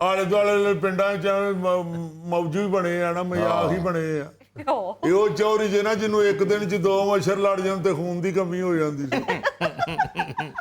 ਆਲੇ ਦੁਆਲੇ ਪਿੰਡਾਂ 'ਚ ਮੌਜੂ ਹੀ ਬਣੇ ਆ ਨਾ, ਮਜ਼ਾਕ ਹੀ ਬਣੇ ਆ। ਇਹ ਉਹ ਚੌਧਰੀ ਜੇ ਨਾ ਜਿਹਨੂੰ ਇੱਕ ਦਿਨ 'ਚ 2 ਮੱਛਰ ਲੜ ਜਾਣ ਤੇ ਖੂਨ ਦੀ ਕਮੀ ਹੋ ਜਾਂਦੀ ਸੀ।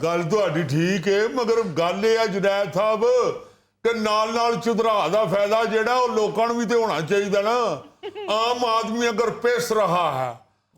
ਗੱਲ ਤੁਹਾਡੀ ਠੀਕ ਹੈ, ਮਗਰ ਗੱਲ ਇਹ ਆ ਜੁਨੈਦ ਸਾਹਿਬ ਕਿ ਨਾਲ ਚੁਧਰਾ ਦਾ ਫਾਇਦਾ ਜਿਹੜਾ ਉਹ ਲੋਕਾਂ ਨੂੰ ਵੀ ਤੇ ਹੋਣਾ ਚਾਹੀਦਾ ਨਾ। ਆਮ ਆਦਮੀ ਅਗਰ ਪਿਸ ਰਹਾ ਹੈ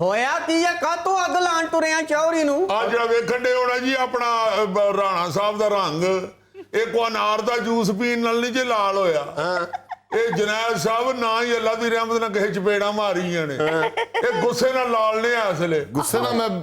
ਹੋਇਆ ਕੀ ਹੈ, ਕਾਹਤੋਂ ਅੱਗ ਲਾਣ ਤੁਰਿਆ ਚੌਧਰੀ ਨੂੰ? ਆ ਜਿਹੜਾ ਵੇਖਣ ਦੇ ਹੋਣਾ ਜੀ ਆਪਣਾ ਰਾਣਾ ਸਾਹਿਬ ਦਾ ਰੰਗ, ਇਹ ਕੋ ਅਨਾਰ ਦਾ ਜੂਸ ਪੀਣ ਨਾਲ ਨਹੀਂ ਜੇ ਲਾਲ ਹੋਇਆ। ਇਹ ਜੁਨੈਦ ਸਾਹਿਬ ਨਾ ਹੀ ਅੱਲਾ ਦੀ ਰਹਿਮਤ ਨਾਲ ਕਿਸੇ ਚਪੇੜਾ ਮਾਰੀਆਂ ਨੇ, ਇਹ ਗੁੱਸੇ ਨਾਲ ਲਾਲ ਨੇ ਅਸਲੇ। ਗੁੱਸੇ ਨਾਲ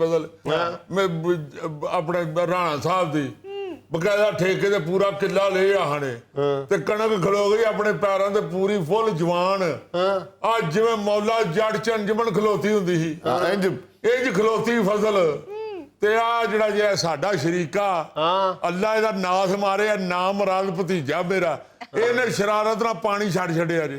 ਫਸਲ। ਮੈਂ ਆਪਣੇ ਰਾਣਾ ਸਾਹਿਬ ਦੀ ਬਕਾਇਦਾ ਠੇਕੇ ਤੇ ਪੂਰਾ ਕਿੱਲਾ ਲੈ ਆਹਣੇ ਤੇ ਕਣਕ ਖਲੋ ਗਈ ਆਪਣੇ ਪੈਰਾਂ ਤੇ ਪੂਰੀ ਫੁੱਲ ਜਵਾਨ। ਆ ਜਿਵੇਂ ਮੌਲਾ ਜੱਟ ਚੰਜਮਣ ਖਲੋਤੀ ਹੁੰਦੀ ਸੀ, ਇੰਜ ਖਲੋਤੀ ਫਸਲ। ਤੇ ਆ ਜਿਹੜਾ ਜੇ ਸਾਡਾ ਸ਼ਰੀਕਾ ਅੱਲਾ ਇਹਦਾ ਨਾਸ ਮਾਰਿਆ, ਨਾ ਮਰਾਦ ਭਤੀਜਾ ਮੇਰਾ, ਇਹਨੇ ਸ਼ਰਾਰਤ ਨਾਲ ਪਾਣੀ ਛੱਡ ਛੱਡਿਆ ਜੇ।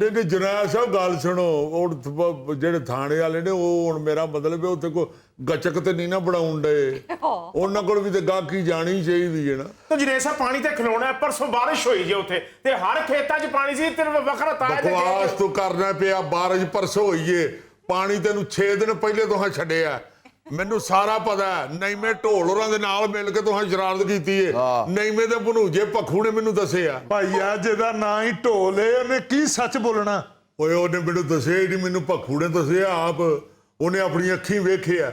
ਨਹੀਂ ਜੁਨੈਦ ਸਾਹਿਬ ਗੱਲ ਸੁਣੋ, ਉਹ ਜਿਹੜੇ ਥਾਣੇ ਵਾਲੇ ਨੇ ਉਹ ਹੁਣ ਮੇਰਾ ਮਤਲਬ ਹੈ ਉੱਥੇ ਕੋ ਗਚਕ ਤੇ ਨਹੀਂ ਨਾ ਬਣਾਉਣ ਡਏ, ਉਹਨਾਂ ਕੋਲ ਵੀ ਤੇ ਗਾਹਕੀ ਜਾਣੀ ਚਾਹੀਦੀ ਹੈ ਨਾ। ਤੋ ਜਨੇਦ ਸਾਹਿਬ ਪਾਣੀ ਤੇ ਖਲੋਣਾ ਹੈ, ਪਰਸੋਂ ਬਾਰਿਸ਼ ਹੋਈ ਜੇ ਉੱਥੇ ਤੇ ਹਰ ਖੇਤਾਂ 'ਚ ਪਾਣੀ ਸੀ ਤੇ ਵੱਖਰਾ ਤਾਇਆ ਦੇ ਬਕਵਾਸ ਤੂੰ ਕਰਨਾ ਪਿਆ। ਬਾਰਿਸ਼ ਪਰਸੋਂ ਹੋਈਏ, ਪਾਣੀ ਤੈਨੂੰ 6 ਦਿਨ ਪਹਿਲੇ ਤੋਂ ਛੱਡਿਆ। ਮੈਨੂੰ ਸਾਰਾ ਪਤਾ ਹੈ, ਨਈਮੇ ਢੋਲ ਹੋਰਾਂ ਦੇ ਨਾਲ ਮਿਲ ਕੇ ਤੁਸੀਂ ਸ਼ਰਾਰਤ ਕੀਤੀ ਏ। ਨਈਮੇ ਦੇ ਭਣੂਜੇ ਪੱਖੂ ਨੇ ਮੈਨੂੰ ਦੱਸਿਆ। ਭਾਈਆ ਜਿਹਦਾ ਨਾਂ ਹੀ ਢੋਲ ਏ, ਉਹਨੇ ਕੀ ਸੱਚ ਬੋਲਣਾ? ਓਏ ਉਹਨੇ ਮੈਨੂੰ ਦੱਸਿਆ ਹੀ ਨਹੀਂ, ਮੈਨੂੰ ਪੱਖੂ ਨੇ ਦੱਸਿਆ ਆਪ, ਉਹਨੇ ਆਪਣੀ ਅੱਖੀਂ ਵੇਖਿਆ।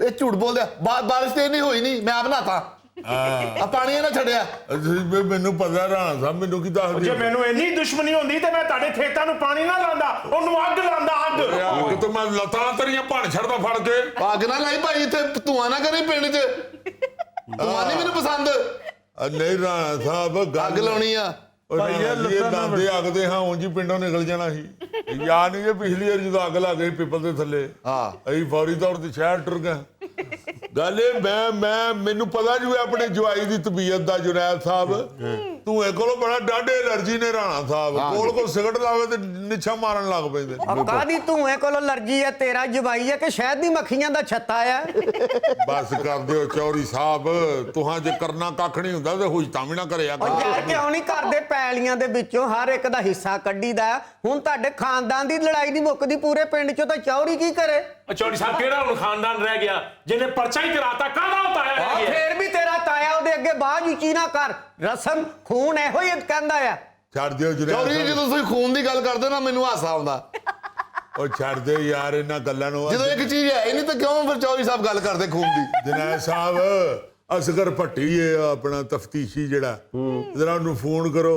ਇਹ ਝੂਠ ਬੋਲਦਾ, ਬਾਰਿਸ਼ ਤੇ ਨਹੀਂ ਹੋਈ, ਨਹੀਂ ਮੈਂ ਆਪ ਨਹਾਤਾ ਆ, ਪਾਣੀ ਇਹਨਾਂ ਛੱਡਿਆ। ਮੈਨੂੰ ਪਤਾ ਰਾਣਾ ਸਾਹਿਬ ਮੈਨੂੰ ਕੀ ਦੱਸਦੀ। ਜੇ ਮੈਨੂੰ ਇੰਨੀ ਦੁਸ਼ਮਣੀ ਹੁੰਦੀ ਤੇ ਮੈਂ ਤੁਹਾਡੇ ਖੇਤਾਂ ਨੂੰ ਪਾਣੀ ਨਾ ਲਾਉਂਦਾ, ਉਹਨੂੰ ਅੱਗ ਲਾਉਂਦਾ। ਅੱਗ ਕਿ ਮੈਂ ਲੱਤਾਂ ਤੇਰੀਆਂ ਭੰਨ ਛੱਡਦਾ ਫੜ ਕੇ। ਅੱਗ ਨਾ ਲਾਈ ਭਾਈ, ਇੱਥੇ ਧੂਆਂ ਨਾ ਕਰੀ ਪਿੰਡ 'ਚ, ਧੂਆਂ ਨਹੀਂ ਮੈਨੂੰ ਪਸੰਦ। ਨਹੀਂ ਰਾਣਾ ਸਾਹਿਬ ਅੱਗ ਲਾਉਣੀ ਆ ਦਾਦੇ ਅੱਗਦੇ ਹਾਂ ਉਂਝ ਹੀ ਪਿੰਡੋਂ ਨਿਕਲ ਜਾਣਾ ਸੀ। ਯਾਦ ਨਹੀਂ ਜੇ ਪਿਛਲੀ ਵਾਰ ਜਦੋਂ ਅੱਗ ਲੱਗ ਗਈ ਪਿੱਪਲ ਦੇ ਥੱਲੇ, ਅਸੀਂ ਫੌਰੀ ਤੌਰ ਤੇ ਸ਼ਹਿਰ ਟੁਰ ਗਏ। ਗੱਲ ਇਹ ਮੈਨੂੰ ਪਤਾ ਜੀ ਆਪਣੇ ਜਵਾਈ ਦੀ ਤਬੀਅਤ ਦਾ ਜੁਨੈਦ ਸਾਹਿਬ, ਤੂੰ ਇਹ ਕੋਲੋਂ ਬੜਾ ਡਾਢੇ ਐਲਰਜੀ ਨੇ ਰਾਣਾ ਸਾਹਿਬ, ਕੋਲ ਸਿਗਰਟ ਲਾਵੇ ਤੇ ਨਿੱਛਾ ਮਾਰਨ ਲੱਗ ਪੈਂਦੇ। ਕਾਹਦੀ ਧੂਏ ਕੋਲੋਂ ਅਲਰਜੀ ਹੈ? ਤੇਰਾ ਜਵਾਈ ਹੈ ਕਿ ਸ਼ਹਿਦ ਦੀ ਮੱਖੀਆਂ ਦਾ ਛੱਤਾ ਆ? ਬਸ ਕਰ ਦਿਓ ਚੌਧਰੀ ਸਾਹਿਬ, ਤੁਹਾਂ ਜੇ ਕਰਨਾ ਕੱਖ ਨਹੀਂ ਹੁੰਦਾ ਤੇ ਹੁਜਤਾਂ ਵੀ ਨਾ ਕਰਿਆ ਉਹ ਯਾਰ ਕਿਉਂ ਨਹੀਂ ਕਰਦੇ? ਪੈਲੀਆਂ ਦੇ ਵਿੱਚੋਂ ਹਰ ਇੱਕ ਦਾ ਹਿੱਸਾ ਕੱਢੀਦਾ। ਹੁਣ ਤੁਹਾਡੇ ਖਾਨਦਾਨ ਦੀ ਲੜਾਈ ਨਹੀਂ ਮੁੱਕਦੀ ਪੂਰੇ ਪਿੰਡ 'ਚੋਂ, ਤਾਂ ਚੌਧਰੀ ਕੀ ਕਰੇ? ਚੌਧਰੀ ਸਾਹਿਬ ਕਿਹੜਾ ਹੁਣ ਖਾਨਦਾਨ ਰਹਿ ਗਿਆ ਜਿਹਨੇ ਪਰਚਾ ਹੀ ਕਰਾਤਾ? ਕਾਹਦਾ ਤਾਇਆ ਰਹਿ ਗਿਆ? ਫੇਰ ਵੀ ਤੇਰਾ ਤਾਇਆ ਉਹਦੇ ਅੱਗੇ ਬਾਝ ਉੱਚੀ ਨਾ ਕਰ, ਰਸਮ ਖੂਨ ਇਹੋ ਹੀ ਕਹਿੰਦਾ ਆ। ਛੱਡ ਦਿਓ ਚੌਧਰੀ, ਜੁਨੈਦ ਜਦੋਂ ਤੁਸੀਂ ਖੂਨ ਦੀ ਗੱਲ ਕਰਦੇ ਨਾ ਮੈਨੂੰ ਹਾਸਾ ਆਉਂਦਾ। ਉਹ ਛੱਡ ਦਿਓ ਯਾਰ ਇਹਨਾਂ ਗੱਲਾਂ ਨੂੰ। ਜਦੋਂ ਇੱਕ ਚੀਜ਼ ਹੈ ਹੀ ਨਹੀਂ ਤਾਂ ਕਿਉਂ ਫਿਰ ਚੌਧਰੀ ਸਾਹਿਬ ਗੱਲ ਕਰਦੇ ਖੂਨ ਦੀ? ਜਨਾਬ ਸਾਹਿਬ ਅਸਗਰ ਭੱਟੀ ਹੈ ਆਪਣਾ ਤਫਤੀਸ਼ੀ ਜਿਹੜਾ, ਜਰਾ ਉਹਨੂੰ ਫੋਨ ਕਰੋ।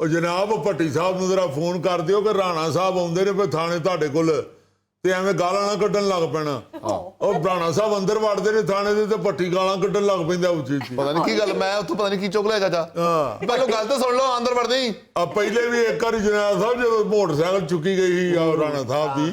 ਉਹ ਜਨਾਬ ਭੱਟੀ ਸਾਹਿਬ ਨੂੰ ਜਰਾ ਫੋਨ ਕਰ ਦਿਓ ਕਿ ਰਾਣਾ ਸਾਹਿਬ ਆਉਂਦੇ ਨੇ ਫਿਰ ਥਾਣੇ ਤੁਹਾਡੇ ਕੋਲ, ਤੇ ਐਵੇਂ ਗਾਲਾਂ ਨਾ ਕੱਢਣ ਲੱਗ ਪੈਣਾ। ਉਹ ਰਾਣਾ ਸਾਹਿਬ ਅੰਦਰ ਵੜਦੇ ਨੇ ਥਾਣੇ ਦੇ ਤੇ ਭੱਟੀ ਗਾਲਾਂ ਕੱਢਣ ਲੱਗ ਪੈਂਦਾ ਉੱਚੀ ਉੱਚੀ। ਪਤਾ ਨਹੀਂ ਕੀ ਗੱਲ, ਮੈਂ ਉੱਥੋਂ ਪਤਾ ਨਹੀਂ ਕੀ ਚੁੱਕ ਲਿਆ ਚਾਚਾ। ਪਹਿਲਾਂ ਗੱਲ ਤਾਂ ਸੁਣ ਲਓ, ਅੰਦਰ ਵੜਦੇ ਹੀ। ਆ ਪਹਿਲੇ ਵੀ ਇੱਕ ਵਾਰੀ ਜਨਾਬ ਸਾਹਿਬ ਜਦੋਂ ਮੋਟਰਸਾਈਕਲ ਚੁੱਕੀ ਗਈ ਸੀ ਰਾਣਾ ਸਾਹਿਬ ਦੀ,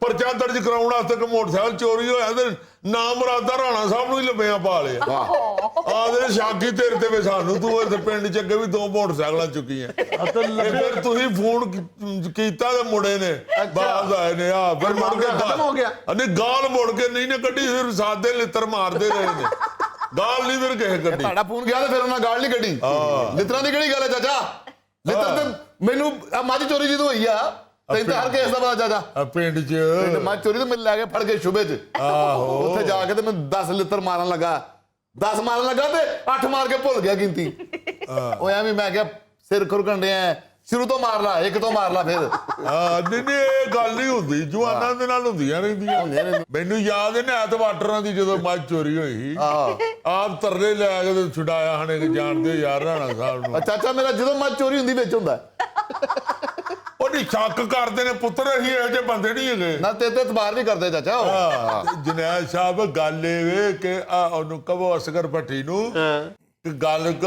ਪਰਚਾ ਦਰਜ ਕਰਾਉਣ ਵਾਸਤੇ ਕਿ ਮੋਟਰਸਾਈਕਲ ਚੋਰੀ ਹੋਇਆ ਤੇ ਨਾ ਮੁਰਾਦਾ ਰਾਣਾ ਸਾਹਿਬ ਨੂੰ ਹੀ ਲੱਭਿਆਂ ਪਾ ਲਿਆ ਆਦੇ ਸ਼ਾਕੀ ਤੇਰੇ ਤੇ ਵੀ ਸਾਨੂੰ ਤੂੰ ਇੱਥੇ ਪਿੰਡ ਚ ਅੱਗੇ ਵੀ 2 ਮੋਟਰਸਾਈਕਲਾਂ ਚੁੱਕੀਆਂ ਫਿਰ ਤੁਸੀਂ ਫੋਨ ਕੀਤਾ ਤੇ ਮੁੰਡੇ ਨੇ ਬਾਅਦ ਆਏ ਨੇ ਆ ਫਿਰ ਮੁੜ ਕੇ ਖਤਮ ਹੋ ਗਿਆ। ਨਹੀਂ ਗਾਲ ਮੁੜ ਕੇ ਨਹੀਂ ਨੇ ਕੱਢੀ ਫਿਰ ਸਾਦੇ ਲਿੱਤਰ ਮਾਰਦੇ ਰਹੇ ਨੇ ਗਾਲ ਨਹੀਂ ਫਿਰ ਕਿਸੇ ਕੱਢੀ ਤੁਹਾਡਾ ਫੋਨ ਗਿਆ ਤੇ ਫਿਰ ਉਹਨਾਂ ਗਾਲ ਨਹੀਂ ਕੱਢੀ ਲਿੱਤਰਾਂ ਦੀ ਕਿਹੜੀ ਗੱਲ ਹੈ ਚਾਚਾ ਲਿੱਤਰ ਤੇ ਮੈਨੂੰ ਮੱਝ ਚੋਰੀ ਜਦੋਂ ਹੋਈ ਆ ਤੈਨੂੰ ਤਾਂ ਹਰ ਕੇਸ ਦਾ ਪਤਾ ਚਾਚਾ ਪਿੰਡ ਚ ਮੱਝ ਚੋਰੀ ਤੇ ਮੈਨੂੰ ਲੈ ਕੇ ਫੜ ਕੇ ਸ਼ੁਬੇ ਚ ਉੱਥੇ ਜਾ ਕੇ ਤੇ ਮੈਂ 10 ਲਿੱਤਰ ਮਾਰਨ ਲੱਗਾ 10 ਮਾਰਨ ਲੱਗਾ ਤੇ 8 ਮਾਰ ਕੇ ਭੁੱਲ ਗਿਆ ਗਿਣਤੀ ਉਹ ਐਵੇਂ ਮੈਂ ਕਿਹਾ ਸਿਰ ਖੁਰਕਣ ਡਿਆ ਸ਼ੁਰੂ ਤੋਂ ਮਾਰ ਲਾ ਇੱਕ ਤੋਂ ਮਾਰ ਲਾ ਫਿਰ ਨਹੀਂ ਇਹ ਗੱਲ ਨਹੀਂ ਹੁੰਦੀ ਜਵਾਨਾਂ ਦੇ ਨਾਲ ਹੁੰਦੀਆਂ ਰਹਿੰਦੀਆਂ ਮੈਨੂੰ ਯਾਦ ਹੈ ਨਾ ਐਤਵਾਟਰਾਂ ਦੀ ਜਦੋਂ ਮੱਝ ਚੋਰੀ ਹੋਈ ਸੀ ਆਪ ਤਰਲੇ ਲੈ ਕੇ ਤੇ ਛੁਡਾਇਆ ਹਣੇ ਕਿ ਜਾਣਦੇ ਯਾਰ ਰਾਣਾ ਸਾਹਿਬ ਨੂੰ ਚਾਚਾ ਮੇਰਾ ਜਦੋਂ ਮੱਝ ਚੋਰੀ ਹੁੰਦੀ ਵਿੱਚ ਹੁੰਦਾ ਉਹ ਨਹੀਂ ਸ਼ੱਕ ਕਰਦੇ ਨੇ ਪੁੱਤਰ ਅਸੀਂ ਇਹੋ ਜਿਹੇ ਬੰਦੇ ਨਹੀਂ ਹੈਗੇ ਨਾ ਤੇ ਇਤਬਾਰ ਵੀ ਕਰਦੇ ਚਾਚਾ ਉਹ ਜਨੈਲ ਸਾਹਿਬ ਗੱਲ ਇਹ ਕਿ ਉਹਨੂੰ ਕਹੋ ਅਸਗਰ ਭੱਟੀ ਨੂੰ ਗੱਲ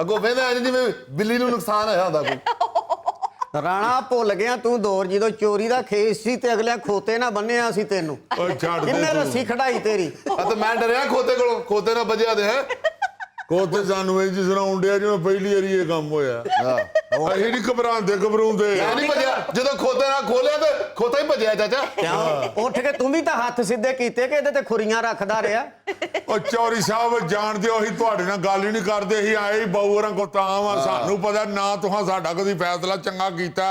ਅੱਗੋਂ ਵੇਂਦਾ ਜਿਵੇਂ ਬਿੱਲੀ ਨੂੰ ਨੁਕਸਾਨ ਹੋਇਆ ਹੁੰਦਾ ਕੋਈ ਰਾਣਾ ਭੁੱਲ ਗਿਆ ਤੂੰ ਦੌਰ ਜਦੋਂ ਚੋਰੀ ਦਾ ਖੇਸ ਸੀ ਤੇ ਅਗਲੇ ਖੋਤੇ ਨਾ ਬੰਨਿਆ ਸੀ ਤੈਨੂੰ ਉਹ ਛੱਡ ਦੇ ਕਿੰਨੇ ਤੂੰ। ਰੱਸੀ ਖੜਾਈ ਤੇਰੀ ਆ ਤੇ ਮੈਂ ਡਰਿਆ ਖੋਤੇ ਕੋਲੋਂ ਖੋਤੇ ਨਾਲ ਵੱਜਿਆ ਦੇ ਹੈ ਕੋਤੇ ਸਾਨੂੰ ਇਹ ਜਿਸ ਤਰ੍ਹਾਂ ਹੁੰਦਿਆ ਜਿਵੇਂ ਪਹਿਲੀ ਵਾਰੀ ਇਹ ਕੰਮ ਹੋਇਆ ਅਸੀਂ ਨਹੀਂ ਘਬਰਾਉਂਦੇ ਮੈਂ ਨਹੀਂ ਭੱਜਿਆ ਜਦੋਂ ਖੋਤੇ ਨਾਲ ਖੋਲਿਆ ਤੇ ਖੋਤਾ ਹੀ ਭੱਜਿਆ ਚਾਚਾ ਕਿਉਂ ਉੱਠ ਕੇ ਤੂੰ ਵੀ ਤਾਂ ਹੱਥ ਸਿੱਧੇ ਕੀਤੇ ਕਿ ਇਹਦੇ ਤੇ ਖੁਰੀਆਂ ਰੱਖਦਾ ਰਿਹਾ ਉਹ ਚੌਰੀ ਸਾਹਿਬ ਜਾਣਦੇ ਹੋ ਅਸੀਂ ਤੁਹਾਡੇ ਨਾਲ ਗੱਲ ਹੀ ਨਹੀਂ ਕਰਦੇ ਅਸੀਂ ਆਏ ਹੀ ਬਾਊਰਾਂ ਕੋ ਤਾਂ ਵਾ ਸਾਨੂੰ ਪਤਾ ਨਾ ਤੁਹਾਂ ਸਾਡਾ ਕਦੀ ਫੈਸਲਾ ਚੰਗਾ ਕੀਤਾ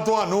ਤੁਹਾਨੂੰ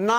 ਨਾ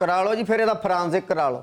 ਕਰਾ ਲਓ ਜੀ ਫਿਰ ਇਹਦਾ ਫਰਾਂਸਿਕ ਕਰਾ ਲਓ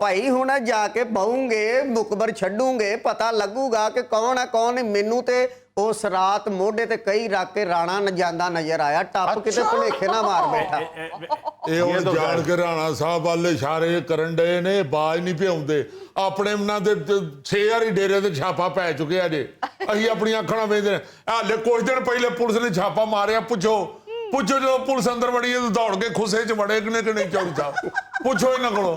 ਭਾਈ ਹੁਣ ਜਾ ਕੇ ਬਹੂਗੇ ਮੁਕਬਰ ਛੱਡੂਗੇ ਪਤਾ ਲੱਗੂਗਾ ਕਿ ਕੌਣ ਹੈ ਕੌਣ ਨਹੀਂ ਮੈਨੂੰ ਤੇ ਉਸ ਰਾਤ ਮੋਢੇ ਤੇ ਕਈ ਰੱਖ ਕੇ ਰਾਣਾ ਜਾਂਦਾ ਨਜ਼ਰ ਆਇਆ ਟੱਪ ਕਿਤੇ ਭੁਲੇਖੇ ਨਾ ਮਾਰ ਬੈਠਾ ਇਹ ਹੁਣ ਜਾਣ ਕੇ ਰਾਣਾ ਸਾਹਿਬ ਵਾਲੇ ਇਸ਼ਾਰੇ ਕਰਨ ਡਏ ਨੇ ਬਾਜ ਨਹੀਂ ਪਿਆਉਂਦੇ ਆਪਣੇ ਮਨਾਂ ਦੇ 6 ਵਾਰੀ ਡੇਰੇ ਤੇ ਛਾਪਾ ਪੈ ਚੁੱਕਿਆ ਜੇ ਅਸੀਂ ਆਪਣੀਆਂ ਅੱਖਾਂ ਨਾਲ ਵੇਖਦੇ ਨੇ ਹਾਲੇ ਕੁਝ ਦਿਨ ਪਹਿਲੇ ਪੁਲਿਸ ਨੇ ਛਾਪਾ ਮਾਰਿਆ ਪੁੱਛੋ ਜਦੋਂ ਪੁਲਿਸ ਅੰਦਰ ਵੜੀ ਇਹ ਦੌੜ ਕੇ ਖੁੱਸੇ ਚ ਵੜੇ ਕਿ ਨਹੀਂ ਚੌੜੀ ਸਾਹਿਬ ਪੁੱਛੋ ਇਹਨਾਂ ਕੋਲੋਂ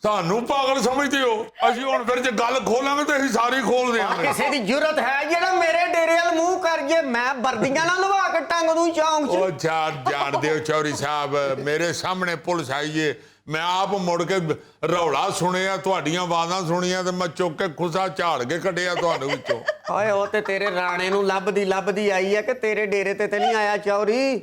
ਸਾਨੂੰ ਪਾਗਲ ਸਮਝਦੇ ਹੋ ਅਸੀਂ ਹੁਣ ਫਿਰ ਜੇ ਗੱਲ ਖੋਲਾਂਗੇ ਤੇ ਅਸੀਂ ਸਾਰੀ ਖੋਲ ਦੇਵਾਂਗੇ ਕਿਸੇ ਦੀ ਜ਼ਰੂਰਤ ਹੈ ਜਿਹੜਾ ਮੇਰੇ ਡੇਰੇ ਵੱਲ ਮੂੰਹ ਕਰ ਜੇ ਮੈਂ ਵਰਦੀਆਂ ਨਾਲ ਲਵਾ ਕੇ ਟੰਗ ਦੂੰ ਚੌਂਕ 'ਚ ਉਹ ਜਾਣਦੇ ਹੋ ਚੌਰੀ ਸਾਹਿਬ ਮੇਰੇ ਸਾਹਮਣੇ ਪੁਲਿਸ ਆਈਏ ਮੈਂ ਆਪ ਮੁੜ ਕੇ ਰੌਲਾ ਸੁਣਿਆ ਤੁਹਾਡੀਆਂ ਆਵਾਜ਼ਾਂ ਸੁਣੀਆਂ ਤੇ ਮੈਂ ਚੁੱਕ ਕੇ ਖੁੱਸਾ ਝਾੜ ਕੇ ਕੱਢਿਆ ਤੁਹਾਨੂੰ ਵਿੱਚੋਂ ਓਏ ਉਹ ਤੇ ਤੇਰੇ ਰਾਣੇ ਨੂੰ ਲੱਭਦੀ ਆਈ ਹੈ ਕਿ ਤੇਰੇ ਡੇਰੇ ਤੇ ਨਹੀਂ ਆਇਆ ਚੌਰੀ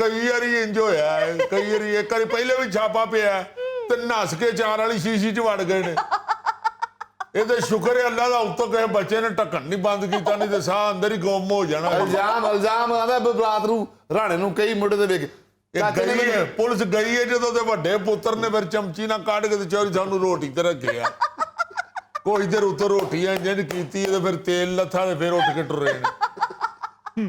ਕਈ ਵਾਰੀ ਇੰਜ ਹੋਇਆ ਹੈ ਕਈ ਵਾਰੀ ਇੱਕ ਵਾਰੀ ਪਹਿਲੇ ਵੀ ਛਾਪਾ ਪਿਆ ਤੇ ਨੱਸ ਕੇ ਚਾਰ ਵਾਲੀ ਸ਼ੀਸ਼ੀ 'ਚ ਵੜ ਗਏ ਨੇ ਇਹਦੇ ਸ਼ੁਕਰ ਹੈ ਅੱਲਾ ਦਾ ਉੱਤੋਂ ਕਿਸੇ ਬੱਚੇ ਨੇ ਢੱਕਣ ਨਹੀਂ ਬੰਦ ਕੀਤਾ ਨਹੀਂ ਤੇ ਸਾਹ ਅੰਦਰ ਹੀ ਗੁੰਮ ਹੋ ਜਾਣਾ ਇਲਜ਼ਾਮ ਆਉਂਦਾ ਬਰਾਤ ਨੂੰ ਰਾਣੇ ਨੂੰ ਕਈ ਮੁੰਡੇ ਦੇ ਵੇਖ ਇਹ ਗਈ ਹੈ ਪੁਲਿਸ ਗਈ ਹੈ ਜਦੋਂ ਤੇ ਵੱਡੇ ਪੁੱਤਰ ਨੇ ਫਿਰ ਚਮਚੀ ਨਾਲ ਕੱਢ ਕੇ ਤੇ ਚੋਰੀ ਸਾਨੂੰ ਰੋਟੀ ਤੇ ਰੱਖਿਆ ਕੋਈ ਦੇਰ ਉੱਤੇ ਰੋਟੀ ਇੰਜ ਕੀਤੀ ਤੇ ਫਿਰ ਤੇਲ ਲੱਥਾ ਤੇ ਫਿਰ ਉੱਠ ਕੇ ਟੁਰੇ ਨੇ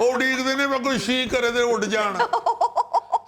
ਉਹ ਉਡੀਕਦੇ ਨੇ ਮੈਂ ਕੋਈ ਸ਼ੀ ਕਰੇ ਤੇ ਉੱਡ ਜਾਣ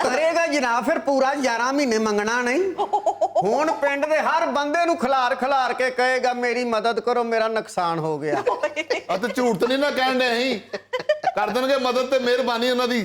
ਕਰੇਗਾ ਜਨਾਬ ਫਿਰ ਪੂਰਾ 11 ਮਹੀਨੇ ਮੰਗਣਾ ਨਹੀਂ ਹੁਣ ਪਿੰਡ ਦੇ ਹਰ ਬੰਦੇ ਨੂੰ ਖਿਲਾਰ ਕੇ ਕਹੇਗਾ ਮੇਰੀ ਮਦਦ ਕਰੋ ਮੇਰਾ ਨੁਕਸਾਨ ਹੋ ਗਿਆ ਆ ਤੇ ਝੂਠ ਤਾਂ ਨਹੀਂ ਨਾ ਕਹਿਣ ਦੇ ਅਸੀਂ ਕਰ ਦੇਣਗੇ ਮਦਦ ਤੇ ਮਿਹਰਬਾਨੀ ਉਹਨਾਂ ਦੀ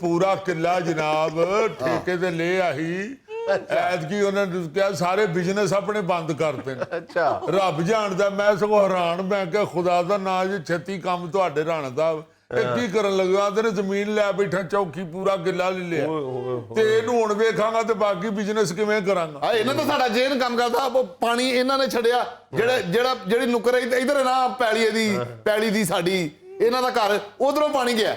ਪੂਰਾ ਕਿੱਲਾ ਜਨਾਬ ਠੇਕੇ ਤੇ ਲੈ ਆਹੀ ਐਤਕੀ ਉਹਨਾਂ ਨੇ ਕਿਹਾ ਸਾਰੇ ਬਿਜ਼ਨਸ ਆਪਣੇ ਬੰਦ ਕਰਤੇ ਨੇ। ਅੱਛਾ ਰੱਬ ਜਾਣਦਾ, ਮੈਂ ਸਗੋਂ ਹੈਰਾਨ, ਮੈਂ ਕਿਹਾ ਖੁਦਾ ਦਾ ਨਾਂ ਜੇ ਛੇਤੀ ਕੰਮ ਤੁਹਾਡੇ ਰਾਣਾ ਦਾ ਇਹ ਕੀ ਕਰਨ ਲੱਗਾ। ਤੇ ਜ਼ਮੀਨ ਲੈ ਬੈਠਾ, ਚੌਕੀ ਪੂਰਾ ਕਿੱਲਾ ਲੈ ਲਿਆ, ਤੇ ਇਹਨੂੰ ਹੁਣ ਵੇਖਾਂਗਾ ਤੇ ਬਾਕੀ ਬਿਜ਼ਨਸ ਕਿਵੇਂ ਕਰਾਂਗਾ। ਆ ਇਹਨਾਂ ਤਾਂ ਸਾਡਾ ਜੇਨ ਕੰਮ ਕਰਦਾ, ਉਹ ਪਾਣੀ ਇਹਨਾਂ ਨੇ ਛੱਡਿਆ, ਜਿਹੜੀ ਨੁੱਕਰ ਇਧਰ ਨਾ ਪੈਲੀ ਦੀ ਸਾਡੀ, ਇਹਨਾਂ ਦਾ ਘਰ ਉਧਰੋਂ ਪਾਣੀ ਗਿਆ,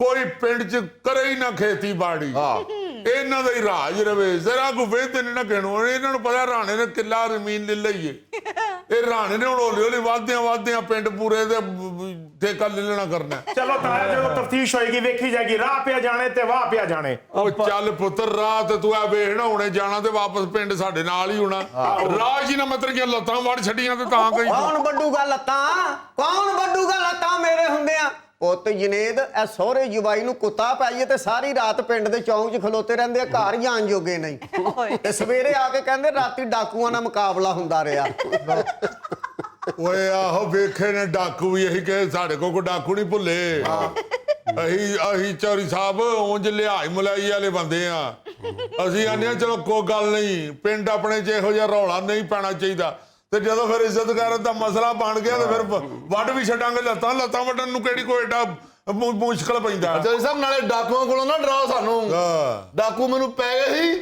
ਕੋਈ ਪਿੰਡ 'ਚ ਕਰੇ ਹੀ ਨਾ ਖੇਤੀਬਾੜੀ, ਇਹਨਾਂ ਦਾ ਹੀ ਰਾਜ ਰਵੇ। ਜ਼ਰਾ ਕੋ ਵੇਖਦੇ ਨਹੀਂ ਨਾ ਕਿਹਨੂੰ, ਇਹਨਾਂ ਨੂੰ ਪਤਾ ਰਾਣੇ ਨੇ ਕਿੱਲਾ ਜ਼ਮੀਨ ਲੈ ਲਈਏ, ਇਹ ਰਾਣੇ ਨੇ ਹੁਣ ਹੌਲੀ ਹੌਲੀ ਵੱਧਦਿਆਂ ਪਿੰਡ ਪੂਰੇ ਦੇ ਠੇਕਾ ਲੈ ਲੈਣਾ ਕਰਨਾ। ਚਲੋ ਤਾਇਆ ਜਦੋਂ ਤਫਤੀਸ਼ ਹੋਏਗੀ ਵੇਖੀ ਜਾਏਗੀ, ਰਾਹ ਪਿਆ ਜਾਣੇ ਤੇ ਵਾਹ ਪਿਆ ਜਾਣੇ। ਉਹ ਚੱਲ ਪੁੱਤਰ, ਰਾਹ ਤੇ ਤੂੰ ਆ ਵੇਖਣਾ, ਹੁਣੇ ਜਾਣਾ ਤੇ ਵਾਪਸ ਪਿੰਡ ਸਾਡੇ ਨਾਲ ਹੀ ਹੋਣਾ। ਰਾਹ ਹੀ ਨਾ ਮਤਲਬ ਕਿ ਲੱਤਾਂ ਵੜ ਛੱਡੀਆਂ ਤੇ ਤਾਂ ਕਹੀ ਕੌਣ ਵੱਡੂਗਾ ਲੱਤਾਂ ਮੇਰੇ ਹੁੰਦਿਆਂ। ਪੁੱਤ ਜਨੇਦ, ਇਹ ਸਹੁਰੇ ਜਵਾਈ ਨੂੰ ਕੁੱਤਾ ਪਾਈਏ ਤੇ ਸਾਰੀ ਰਾਤ ਪਿੰਡ ਦੇ ਚੌਂਕ 'ਚ ਖਲੋਤੇ ਰਹਿੰਦੇ ਆ, ਘਰ ਜਾਣ ਜੋਗੇ ਨਹੀਂ, ਤੇ ਸਵੇਰੇ ਆ ਕੇ ਕਹਿੰਦੇ ਰਾਤੀ ਡਾਕੂਆਂ ਨਾਲ ਮੁਕਾਬਲਾ ਹੁੰਦਾ ਰਿਹਾ। ਓਏ ਆਹੋ ਵੇਖੇ ਨੇ ਡਾਕੂ ਵੀ, ਇਹੀ ਕਿ ਸਾਡੇ ਕੋਲ ਕੋਈ ਡਾਕੂ ਨਹੀਂ ਭੁੱਲੇ। ਅਸੀਂ ਚੌਧਰੀ ਸਾਹਿਬ ਉਂਝ ਲਿਹਾਜ਼ ਮਲਾਈ ਵਾਲੇ ਬੰਦੇ ਆ। ਅਸੀਂ ਆਨੇ ਆ ਚਲੋ ਕੋਈ ਗੱਲ ਨਹੀਂ, ਪਿੰਡ ਆਪਣੇ 'ਚ ਇਹੋ ਜਿਹਾ ਰੌਲਾ ਨਹੀਂ ਪੈਣਾ ਚਾਹੀਦਾ। ਤੇ ਜਦੋਂ ਫਿਰ ਇੱਜ਼ਤ ਕਰਨ ਦਾ ਮਸਲਾ ਬਣ ਗਿਆ ਤੇ ਫਿਰ ਵੱਢ ਵੀ ਛੱਡਾਂਗੇ ਲੱਤਾਂ ਵੱਢਣ ਨੂੰ ਕਿਹੜੀ ਕੋਈ ਏਡਾ ਮੁਸ਼ਕਲ ਪੈਂਦਾ। ਚੌਧਰੀ ਸਾਹਿਬ ਨਾਲੇ ਡਾਕੂਆਂ ਕੋਲੋਂ ਨਾ ਡਰਾਓ ਸਾਨੂੰ। ਡਾਕੂ ਮੈਨੂੰ ਪੈ ਗਏ ਸੀ,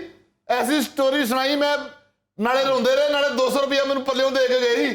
ਐਸੀ ਸਟੋਰੀ ਸੁਣਾਈ, ਮੈਂ ਨਾਲੇ ਰੋਂਦੇ ਰਹੇ ਨਾਲੇ 200 ਰੁਪਇਆ ਮੈਨੂੰ ਪੱਲਿਓਂ ਦੇ ਕੇ ਗਈ।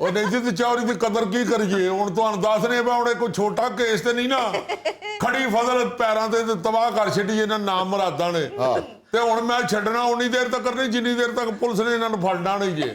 ਉਹ ਨਹੀਂ ਜੀ, ਤੇ ਚੌਧਰੀ ਦੀ ਕਦਰ ਕੀ ਕਰੀਏ ਹੁਣ, ਤੁਹਾਨੂੰ ਦੱਸ ਰਹੇ ਆ ਹੁਣ ਕੋਈ ਛੋਟਾ ਕੇਸ ਤੇ ਨਹੀਂ ਨਾ, ਖੜੀ ਫਸਲ ਪੈਰਾਂ ਤੇ ਤਬਾਹ ਕਰ ਛੱਡੀ ਇਹਨਾਂ ਨਾਮ ਮੁਰਾਦਾਂ ਨੇ। ਤੇ ਹੁਣ ਮੈਂ ਛੱਡਣਾ ਉਨੀ ਦੇਰ ਤੱਕ ਨਹੀਂ ਜਿੰਨੀ ਦੇਰ ਤੱਕ ਪੁਲਿਸ ਨੇ ਇਹਨਾਂ ਨੂੰ ਫੜਨਾ ਨਹੀਂ ਜੇ।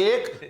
1,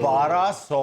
1200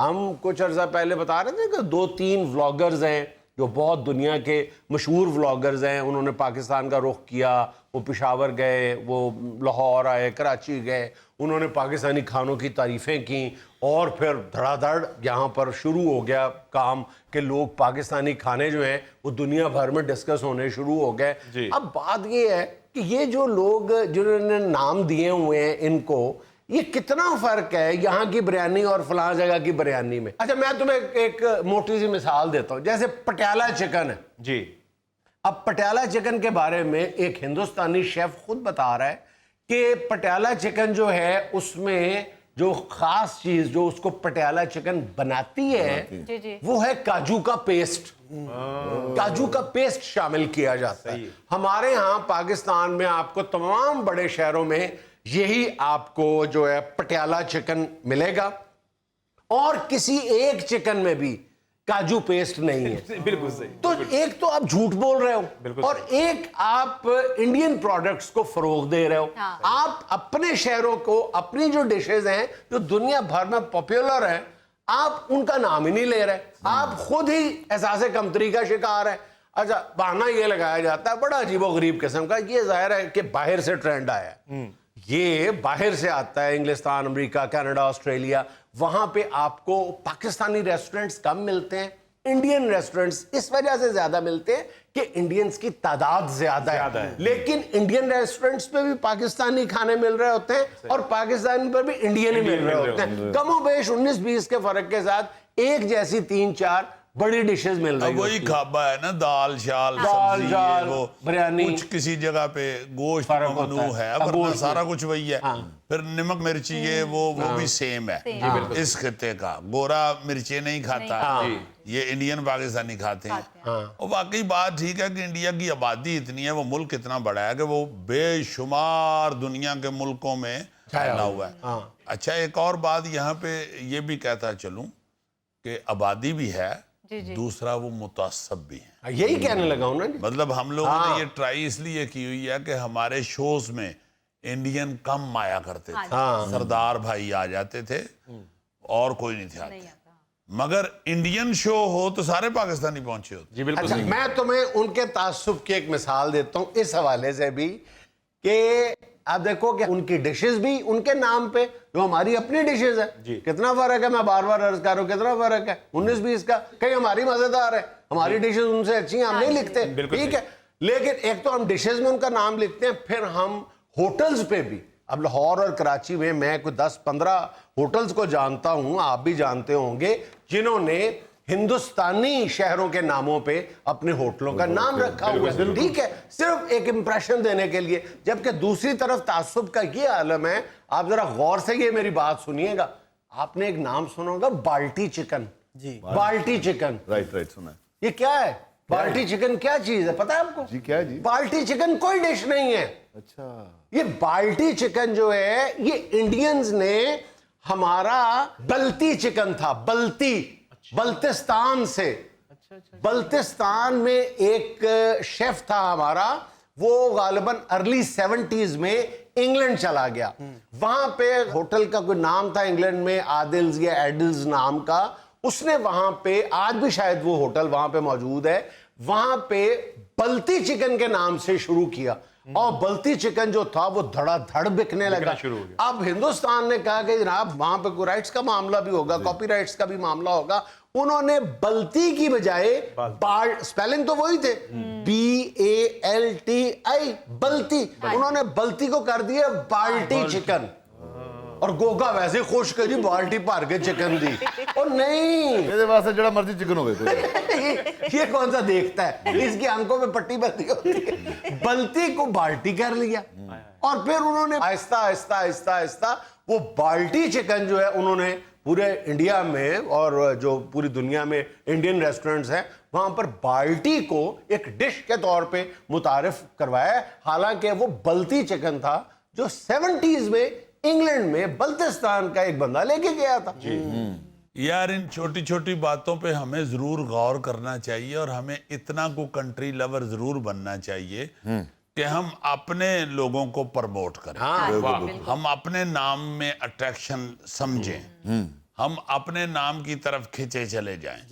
ہم کچھ عرصہ پہلے بتا رہے تھے کہ 2-3 ولاگرز ہیں جو بہت دنیا کے مشہور ولاگرز ہیں, انہوں نے پاکستان کا رخ کیا, وہ پشاور گئے, وہ لاہور آئے, کراچی گئے, انہوں نے پاکستانی کھانوں کی تعریفیں کیں, اور پھر دھڑا دھڑ یہاں پر شروع ہو گیا کام کہ لوگ پاکستانی کھانے جو ہیں وہ دنیا بھر میں ڈسکس ہونے شروع ہو گئے. اب بات یہ ہے کہ یہ جو لوگ جنہوں نے نام دیے ہوئے ہیں ان کو, یہ کتنا فرق ہے یہاں کی بریانی اور فلاں جگہ کی بریانی میں. اچھا میں تمہیں ایک موٹی سی مثال دیتا ہوں, جیسے پٹیالہ چکن ہے جی. اب پٹیالہ چکن کے بارے میں ایک ہندوستانی شیف خود بتا رہا ہے کہ پٹیالہ چکن جو ہے اس میں جو خاص چیز جو اس کو پٹیالہ چکن بناتی ہے وہ ہے کاجو کا پیسٹ. کاجو کا پیسٹ شامل کیا جاتا ہے. ہمارے ہاں پاکستان میں آپ کو تمام بڑے شہروں میں یہی آپ کو جو ہے پٹیالہ چکن ملے گا, اور کسی ایک چکن میں بھی کاجو پیسٹ نہیں ہے. بالکل صحیح. تو ایک تو آپ جھوٹ بول رہے ہو, اور ایک آپ انڈین پروڈکٹس کو فروغ دے رہے ہو. آپ اپنے شہروں کو, اپنی جو ڈشز ہیں جو دنیا بھر میں پاپولر ہیں, آپ ان کا نام ہی نہیں لے رہے. آپ خود ہی احساس کمتری کا شکار ہے. اچھا بہانہ یہ لگایا جاتا ہے بڑا عجیب و غریب قسم کا, یہ ظاہر ہے کہ باہر سے ٹرینڈ آیا ہے, یہ باہر سے آتا ہے, انگلستان, امریکہ, کینیڈا, آسٹریلیا, وہاں پہ آپ کو پاکستانی ریسٹورنٹس کم ملتے ہیں, انڈین ریسٹورنٹس اس وجہ سے زیادہ ملتے ہیں کہ انڈینز کی تعداد زیادہ ہے. لیکن انڈین ریسٹورنٹس پہ بھی پاکستانی کھانے مل رہے ہوتے ہیں, اور پاکستانی پر بھی انڈین ہی مل رہے ہوتے ہیں. کم و بیش 19-20 کے فرق کے ساتھ ایک جیسی 3-4 بڑی ڈشز مل رہی. وہی کھابا ہے نا, دال شال دال شال بریانی, کچھ کسی جگہ پہ گوشت ممنوع ہے, ورنہ سارا کچھ وہی ہے. پھر نمک مرچی یہ وہ بھی سیم ہے اس خطے کا. گورا مرچیں نہیں کھاتا, یہ انڈین پاکستانی کھاتے ہیں. اور واقعی بات ٹھیک ہے کہ انڈیا کی آبادی اتنی ہے, وہ ملک اتنا بڑا ہے کہ وہ بے شمار دنیا کے ملکوں میں پھیلا ہوا ہے. اچھا ایک اور بات یہاں پہ یہ بھی کہتا چلوں کہ آبادی بھی ہے, دوسرا وہ متعصب بھی ہیں. یہی کہنے لگا ہوں نا, مطلب ہم لوگوں نے یہ ٹرائی اس لیے کی ہوئی ہے کہ ہمارے شوز میں انڈین کم آیا کرتے تھے. سردار بھائی آ جاتے تھے اور کوئی نہیں تھے آتے, مگر انڈین شو ہو تو سارے پاکستانی پہنچے ہوتے. جی بالکل. اچھا میں تمہیں ان کے تعصب کی ایک مثال دیتا ہوں اس حوالے سے بھی کہ آپ دیکھو کہ ان کی ڈشز بھی ان کے نام پہ جو ہماری اپنی ڈشز ہے, کتنا فرق ہے, میں بار بار عرض کر رہا ہوں کتنا فرق ہے 19-20 کا. کہیں ہماری مزیدار ہے, ہماری ڈشز ان سے اچھی ہیں, ہم نہیں لکھتے, ٹھیک ہے, لیکن ایک تو ہم ڈشز میں ان کا نام لکھتے ہیں, پھر ہم ہوٹلز پہ بھی. اب لاہور اور کراچی میں کوئی 10-15 ہوٹلز کو جانتا ہوں, آپ بھی جانتے ہوں گے, جنہوں نے ہندوستانی شہروں کے ناموں پہ اپنے ہوٹلوں کا نام رکھا ہوا ہے, ٹھیک ہے, صرف ایک امپریشن دینے کے لیے. جبکہ دوسری طرف تعصب کا یہ عالم ہے. آپ ذرا غور سے یہ میری بات سنیے گا, آپ نے ایک نام سنا ہوگا بالٹی چکن. جی بالٹی چکن, رائٹ سنا ہے. یہ کیا ہے بالٹی چکن, کیا چیز ہے پتہ ہے آپ کو؟ جی کیا ہے جی؟ بالٹی چکن کوئی ڈش نہیں ہے. اچھا یہ بالٹی چکن جو ہے یہ انڈینز نے, ہمارا بلتی چکن تھا, بلتستان سے. بلتستان میں ایک شیف تھا ہمارا, وہ غالباً ارلی 70s میں انگلینڈ چلا گیا. وہاں پہ ہوٹل کا کوئی نام تھا انگلینڈ میں, عادلز یا ایڈلز نام کا. اس نے وہاں پہ, آج بھی شاید وہ ہوٹل وہاں پہ موجود ہے, وہاں پہ بلتی چکن کے نام سے شروع کیا, اور بلتی چکن جو تھا وہ دھڑا دھڑ بکنے لگا. اب ہندوستان نے کہا کہ جناب وہاں پہ کوئی رائٹس کا معاملہ بھی ہوگا, کاپی رائٹس کا بھی معاملہ ہوگا. انہوں نے بلتی کی بجائے, سپیلنگ تو وہی تھے, BALTI, بلتی, انہوں نے بلتی کو کر دیا بالٹی چکن. اور گوگا ویسے خوش کر جی بالٹی بھر کے چکن دی. اور نہیں, میرے واسطے جڑا مرضی چکن ہوئے تھے. یہ کون سا دیکھتا ہے, اس کی آنکھوں میں پٹی بندی ہوتی ہے. بلتی کو بالٹی کر لیا, اور پھر انہوں نے آہستہ آہستہ آہستہ آہستہ وہ بالٹی چکن جو ہے انہوں نے پورے انڈیا میں اور جو پوری دنیا میں انڈین ریسٹورنٹس ہیں وہاں پر بالٹی کو ایک ڈش کے طور پہ متعارف کروایا. حالانکہ وہ بلتی چکن تھا جو 70s میں انگلینڈ میں بلتستان کا ایک بندہ لے کے گیا تھا. یار ان چھوٹی چھوٹی باتوں پہ ہمیں ضرور غور کرنا چاہیے, اور ہمیں اتنا کو کنٹری لور ضرور بننا چاہیے کہ ہم اپنے لوگوں کو پرموٹ کریں, ہم اپنے نام میں اٹریکشن سمجھیں, ہم اپنے نام کی طرف کھینچے چلے جائیں.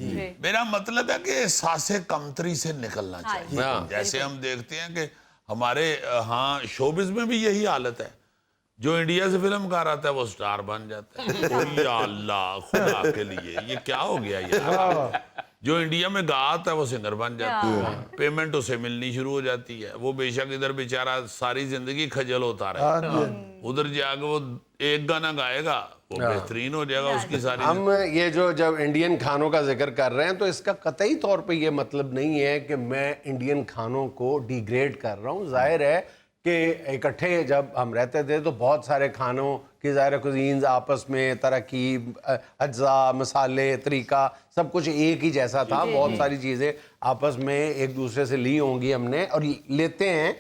میرا مطلب ہے کہ احساس کمتری سے نکلنا چاہیے. جیسے ہم دیکھتے ہیں کہ ہمارے ہاں شوبز میں بھی یہی حالت ہے. جو انڈیا سے فلم کار آتا ہے وہ سٹار بن جاتا ہے. یا اللہ خدا کے لیے یہ کیا ہو گیا یار. جو انڈیا میں گا آتا ہے وہ سنگر بن جاتا ہے. پیمنٹ اسے ملنی شروع ہو جاتی ہے. وہ بے شک ادھر بیچارہ ساری زندگی کھجل ہوتا رہے, ادھر جا کے وہ ایک گانا گائے گا وہ بہترین ہو جائے گا اس کی ساری. ہم یہ جو جب انڈین کھانوں کا ذکر کر رہے ہیں تو اس کا قطعی طور پہ یہ مطلب نہیں ہے کہ میں انڈین کھانوں کو ڈی گریڈ کر رہا ہوں. ظاہر ہے کہ اکٹھے جب ہم رہتے تھے تو بہت سارے کھانوں کی ظاہر کوزینز آپس میں ترکیب, اجزاء, مسالے, طریقہ سب کچھ ایک ہی جیسا تھا. بہت ساری چیزیں آپس میں ایک دوسرے سے لی ہوں گی ہم نے اور لیتے ہیں.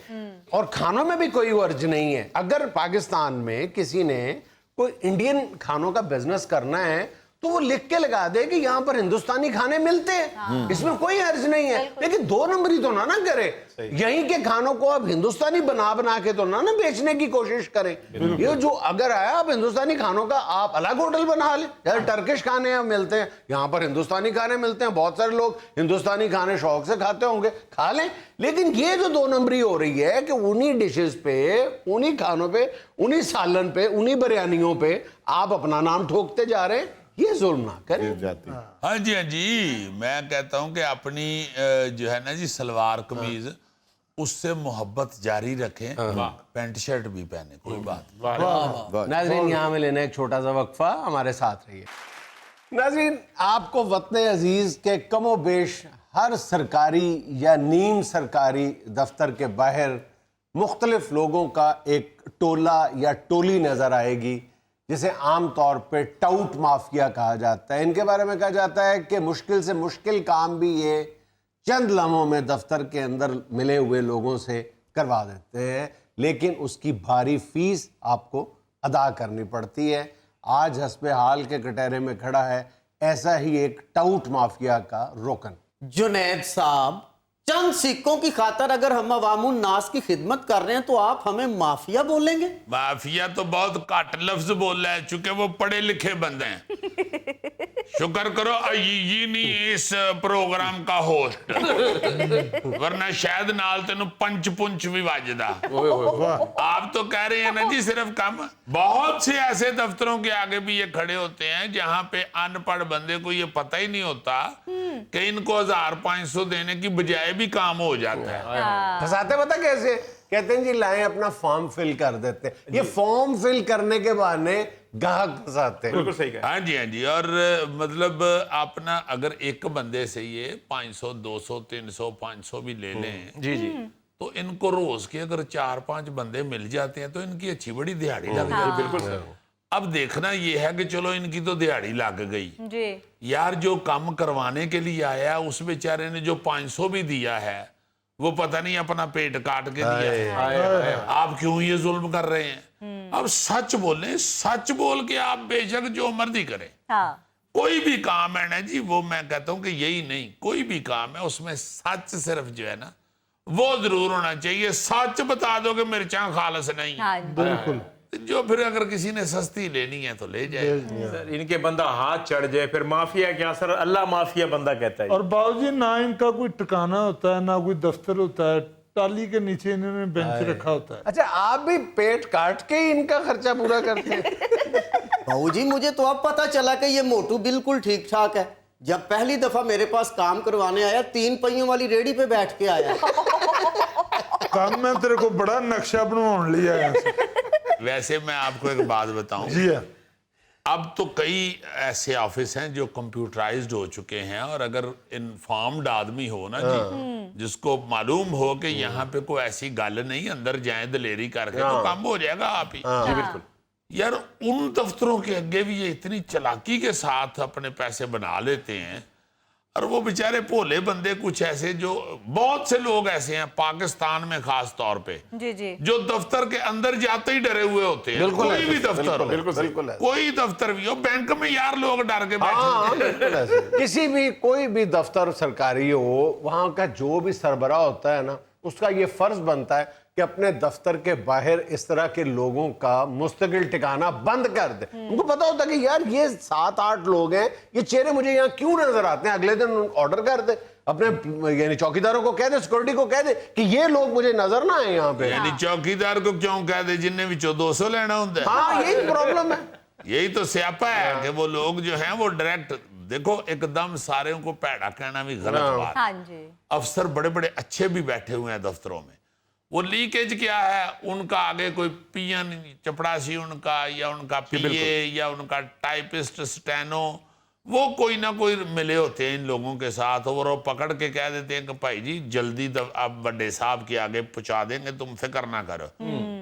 اور کھانوں میں بھی کوئی ورج نہیں ہے. اگر پاکستان میں کسی نے کوئی انڈین کھانوں کا بزنس کرنا ہے تو وہ لکھ کے لگا دے کہ یہاں پر ہندوستانی کھانے ملتے ہیں, اس میں کوئی حرج نہیں ہے. لیکن دو نمبری تو نہ کرے. یہیں کے کھانوں کو آپ ہندوستانی بنا کے تو نہ بیچنے کی کوشش کریں. یہ جو اگر آیا آپ ہندوستانی کھانوں کا آپ الگ ہوٹل بنا لیں. جیسے ٹرکش کھانے ملتے ہیں یہاں پر ہندوستانی کھانے ملتے ہیں. بہت سارے لوگ ہندوستانی کھانے شوق سے کھاتے ہوں گے, کھا لیں. لیکن یہ جو دو نمبری ہو رہی ہے کہ انہی ڈشز پہ, انہی کھانوں پہ, انہی سالن پہ, انہی بریانیوں پہ آپ اپنا نام ٹھوکتے جا رہے ہیں, یہ ظلم نہ کریں. ہاں جی ہاں جی, میں کہتا ہوں کہ اپنی جو ہے نا جی سلوار قمیض اس سے محبت جاری رکھیں, پینٹ شرٹ بھی پہنے, کوئی بات. ناظرین یہاں میں لینا ایک چھوٹا سا وقفہ, ہمارے ساتھ رہیے. ناظرین آپ کو وطن عزیز کے کم و بیش ہر سرکاری یا نیم سرکاری دفتر کے باہر مختلف لوگوں کا ایک ٹولہ یا ٹولی نظر آئے گی جسے عام طور پہ ٹاؤٹ مافیا کہا جاتا ہے. ان کے بارے میں کہا جاتا ہے کہ مشکل سے مشکل کام بھی یہ چند لمحوں میں دفتر کے اندر ملے ہوئے لوگوں سے کروا دیتے ہیں, لیکن اس کی بھاری فیس آپ کو ادا کرنی پڑتی ہے. آج حسب حال کے کٹہرے میں کھڑا ہے ایسا ہی ایک ٹاؤٹ مافیا کا رکن. جنید صاحب, چند سکوں کی خاطر اگر ہم عوام الناس کی خدمت کر رہے ہیں تو آپ ہمیں مافیا بولیں گے؟ مافیا تو بہت کٹ لفظ بول رہا ہے چونکہ وہ پڑھے لکھے بندے ہیں. شکر کرو یہ نہیں اس پروگرام کا ہوسٹ, ورنہ شاید نال تینوں پنچ پنچ بھی واجدہ. آپ تو کہہ رہے ہیں نا جی صرف کم. بہت سے ایسے دفتروں کے آگے بھی یہ کھڑے ہوتے ہیں جہاں پہ ان پڑھ بندے کو یہ پتہ ہی نہیں ہوتا کہ ان کو 1500 دینے کی بجائے بھی کام ہو جاتا ہے. پھنساتے پتہ کیسے, کہتے ہیں جی لائیں اپنا فارم فل کر دیتے. یہ فارم فل کرنے کے بہانے گاہک پھنساتے ہیں. بالکل صحیح کہا. ہاں جی, اور مطلب اپنا اگر ایک بندے سے یہ 500 200 300 500 بھی لے لیں جی جی تو ان کو روز کے اگر 4-5 بندے مل جاتے ہیں تو ان کی اچھی بڑی دیہاڑی لگ جاتی ہے. بالکل صحیح. اب دیکھنا یہ ہے کہ چلو ان کی تو دیہاڑی لگ گئی جی یار, جو کام کروانے کے لیے آیا اس بیچارے نے جو 500 بھی دیا ہے وہ پتہ نہیں اپنا پیٹ کاٹ کے دیا ہے. آپ کیوں یہ ظلم کر رہے ہیں؟ اب سچ بولیں, سچ بول کے آپ بے شک جو مرضی کریں. کوئی بھی کام ہے نا جی, وہ میں کہتا ہوں کہ یہی نہیں, کوئی بھی کام ہے اس میں سچ صرف جو ہے نا وہ ضرور ہونا چاہیے. سچ بتا دو کہ مرچاں خالص نہیں, بالکل. جو پھر اگر کسی نے سستی لینی ہے تو لے جائے. ان کے بندہ ہاتھ چڑھ جائے پھر مافیا کیا سر, اللہ مافیا بندہ کہتا ہے. اور باؤ جی نہ ان کا کوئی ٹھکانہ ہوتا ہے نہ کوئی دفتر ہوتا ہے, ٹالی کے نیچے انہوں نے بینچ رکھا ہوتا ہے. اچھا آپ بھی پیٹ کاٹ کے ہی ان کا خرچہ پورا کرتے ہیں؟ بہو جی مجھے تو اب پتا چلا کہ یہ موٹو بالکل ٹھیک ٹھاک ہے. جب پہلی دفعہ میرے پاس کام کروانے آیا 3 پہیوں والی ریڑھی پہ بیٹھ کے آیا. کام میں تیرے کو بڑا نقشہ بنوان لیا ہے. ویسے میں آپ کو ایک بات بتاؤں, جی ہاں, اب تو کئی ایسے آفس ہیں جو کمپیوٹرائزڈ ہو چکے ہیں, اور اگر انفارمڈ آدمی ہو نا جی, جس کو معلوم ہو کہ یہاں پہ کوئی ایسی گل نہیں, اندر جائیں دلیری کر کے تو کام ہو جائے گا آپ ہی. جی بالکل. یار ان دفتروں کے اگے بھی یہ اتنی چلاکی کے ساتھ اپنے پیسے بنا لیتے ہیں, اور وہ بیچارے بھولے بندے کچھ ایسے, جو بہت سے لوگ ایسے ہیں پاکستان میں خاص طور پہ جی جی جو دفتر کے اندر جاتے ہی ڈرے ہوئے ہوتے ہیں. کوئی بھی دفتر بالکل کوئی دفتر بھی ہو, بینک میں یار لوگ ڈر کے بیٹھے. کسی بھی کوئی بھی دفتر سرکاری ہو, وہاں کا جو بھی سربراہ ہوتا ہے نا, اس کا یہ فرض بنتا ہے کہ اپنے دفتر کے باہر اس طرح کے لوگوں کا مستقل ٹھکانہ بند کر دیں. ان کو پتا ہوتا کہ یار یہ 7-8 لوگ ہیں, یہ چہرے مجھے یہاں کیوں نظر آتے ہیں, اگلے دن آرڈر کر دیں, اپنے یعنی چوکیداروں کو کہہ دے, سیکورٹی کو کہہ دے کہ یہ لوگ مجھے نظر نہ آئے یہاں پہ. یعنی چوکیدار کو کیوں کہہ دے جن نے بھی 200 لینا ہوتا ہے؟ ہاں یہی پرابلم ہے. یہی تو سیاپا ہے کہ وہ لوگ جو ہیں وہ ڈائریکٹ دیکھو ایک دم سارے کو پیڑا کہنا بھی غلط بات. ہاں جی. افسر بڑے بڑے اچھے بھی بیٹھے ہوئے ہیں دفتروں میں, وہ لیکیج کیا ہے ان کا, آگے کوئی پی این چپڑاسی ان کا, یا ان کا پی اے, یا ان کا ٹائپسٹ سٹینو, وہ کوئی نہ کوئی ملے ہوتے ہیں ان لوگوں کے ساتھ, اور وہ پکڑ کے کہہ دیتے ہیں کہ بھائی جی جلدی آپ بڑے صاحب کے آگے پہنچا دیں گے, تم فکر نہ کرو.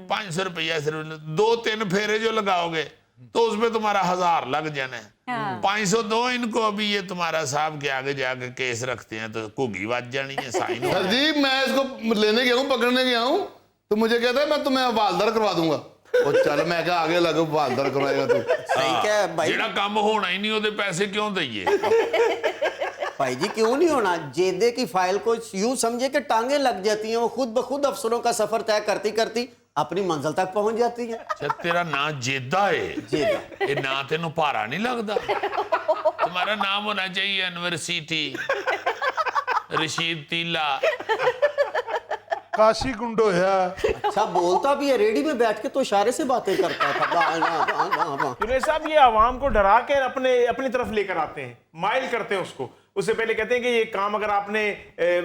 500 روپیہ صرف 2-3 پھیرے جو لگاؤ گے تو اس میں تمہارا 1000 لگ جانا ہے. 500 دو ان کو, ابھی یہ تمہارا صاحب کے آگے جا کے کیس رکھتے ہیں تو گھوگی بج جانی ہے, سائن ہو. سر جی میں اس کو لینے گیا ہوں, پکڑنے گیا ہوں, تو مجھے کہتا ہے میں تمہیں حوالدار کروا دوں گا. اور چل میں کہا آگے لگو حوالدار کروائے گا تو. صحیح کیا ہے بھائی, جیڑا کام ہونا ہی نہیں ہوتے پیسے کیوں دئیے؟ بھائی جی کیوں نہیں ہونا. جیدے کی فائل کو یوں سمجھے کہ ٹانگیں لگ جاتی ہیں, وہ خود بخود افسروں کا سفر طے کرتی کرتی اپنی منزل تک پہنچ جاتی ہیں. اچھا تیرا نام جیدہ ہے, جیدہ یہ نام تینوں پارا نہیں لگتا؟ تمہارا نام ہونا چاہیے انور سیٹھی, رشید تیلا. کاشی کنڈو ہے. اچھا بولتا بھی ہے, ریڈی میں بیٹھ کے تو اشارے سے باتیں کرتا تھا. جنید صاحب یہ عوام کو ڈرا کے اپنی طرف لے کر آتے ہیں, مائل کرتے ہیں اس کو. اس سے پہلے کہتے ہیں کہ یہ کام اگر آپ نے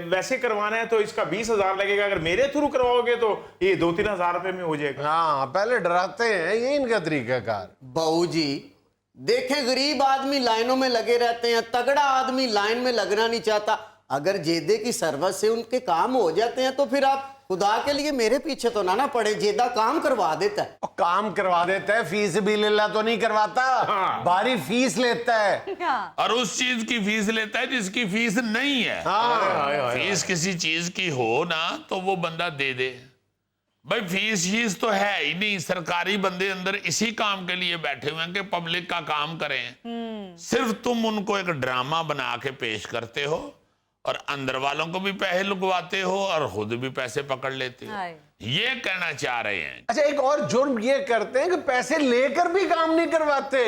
ویسے کروانا ہے تو اس کا 20,000 لگے گا, اگر میرے تھرو کرواؤ گے تو یہ 2-3 ہزار روپے میں ہو جائے گا. ہاں پہلے ڈراتے ہیں, یہ ان کا طریقہ کار. بہو جی دیکھیں غریب آدمی لائنوں میں لگے رہتے ہیں, تگڑا آدمی لائن میں لگنا نہیں چاہتا. اگر جیدے کی سروس سے ان کے کام ہو جاتے ہیں تو پھر آپ خدا کے لیے میرے پیچھے تو نہ پڑے, جیدہ کام کروا دیتا ہے. کام کروا دیتا ہے, فیس بھی للہ تو نہیں کرواتا, باری فیس لیتا ہے. اور اس چیز کی فیس لیتا ہے جس کی فیس نہیں ہے. فیس کسی چیز کی ہو نا تو وہ بندہ دے دے. بھائی فیس تو ہے ہی نہیں. سرکاری بندے اندر اسی کام کے لیے بیٹھے ہوئے ہیں کہ پبلک کا کام کریں. صرف تم ان کو ایک ڈرامہ بنا کے پیش کرتے ہو, اور اندر والوں کو بھی پیسے لگواتے ہو اور خود بھی پیسے پکڑ لیتے ہو. یہ کہنا چاہ رہے ہیں. اچھا ایک اور جرم یہ کرتے ہیں کہ پیسے لے کر بھی کام نہیں کرواتے.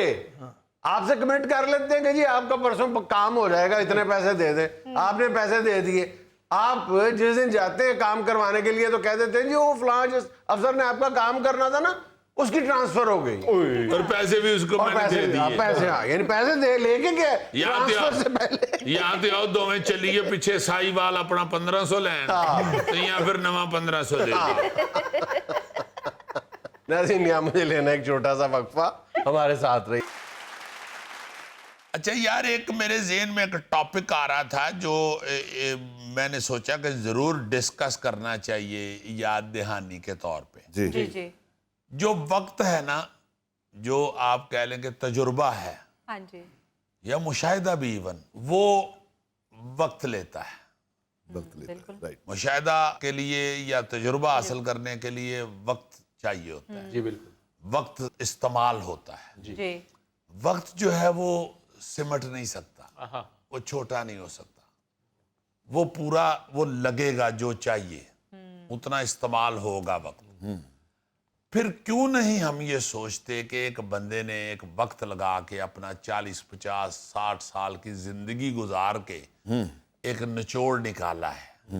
آپ سے کمنٹ کر لیتے ہیں کہ جی آپ کا پرسوں کام ہو جائے گا, اتنے پیسے دے دیں. آپ نے پیسے دے دیے, آپ جس دن جاتے ہیں کام کروانے کے لیے تو کہہ دیتے ہیں جی وہ فلاں جس افسر نے آپ کا کام کرنا تھا نا اس کی ٹرانسفر ہو گئی, اور پیسے بھی اس کو میں نے دے دیے. پیسے یعنی پیسے دے لے کے کیا یہاں تے آؤ دو میں چلیے پیچھے سائی وال اپنا 1500 لین, تو یہاں پھر نواں 1500 دے دیں. ناظرین یہاں مجھے لینا ایک چھوٹا سا وقفہ, ہمارے ساتھ رہی. اچھا یار ایک میرے ذہن میں ایک ٹاپک آ رہا تھا جو میں نے سوچا کہ ضرور ڈسکس کرنا چاہیے یاد دہانی کے طور پہ. جی جی جی. جو وقت ہے نا, جو آپ کہہ لیں کہ تجربہ ہے ہاں جی. یا مشاہدہ بھی ایون, وہ وقت لیتا ہے. بالکل. مشاہدہ کے لیے یا تجربہ حاصل کرنے کے لیے وقت چاہیے ہوتا ہے. جی بالکل. وقت استعمال ہوتا ہے. جی. وقت جو ہے وہ سمٹ نہیں سکتا, وہ چھوٹا نہیں ہو سکتا, وہ پورا وہ لگے گا جو چاہیے اتنا استعمال ہوگا وقت. پھر کیوں نہیں ہم یہ سوچتے کہ ایک بندے نے ایک وقت لگا کے اپنا 40, 50, 60 سال کی زندگی گزار کے ایک نچوڑ نکالا ہے,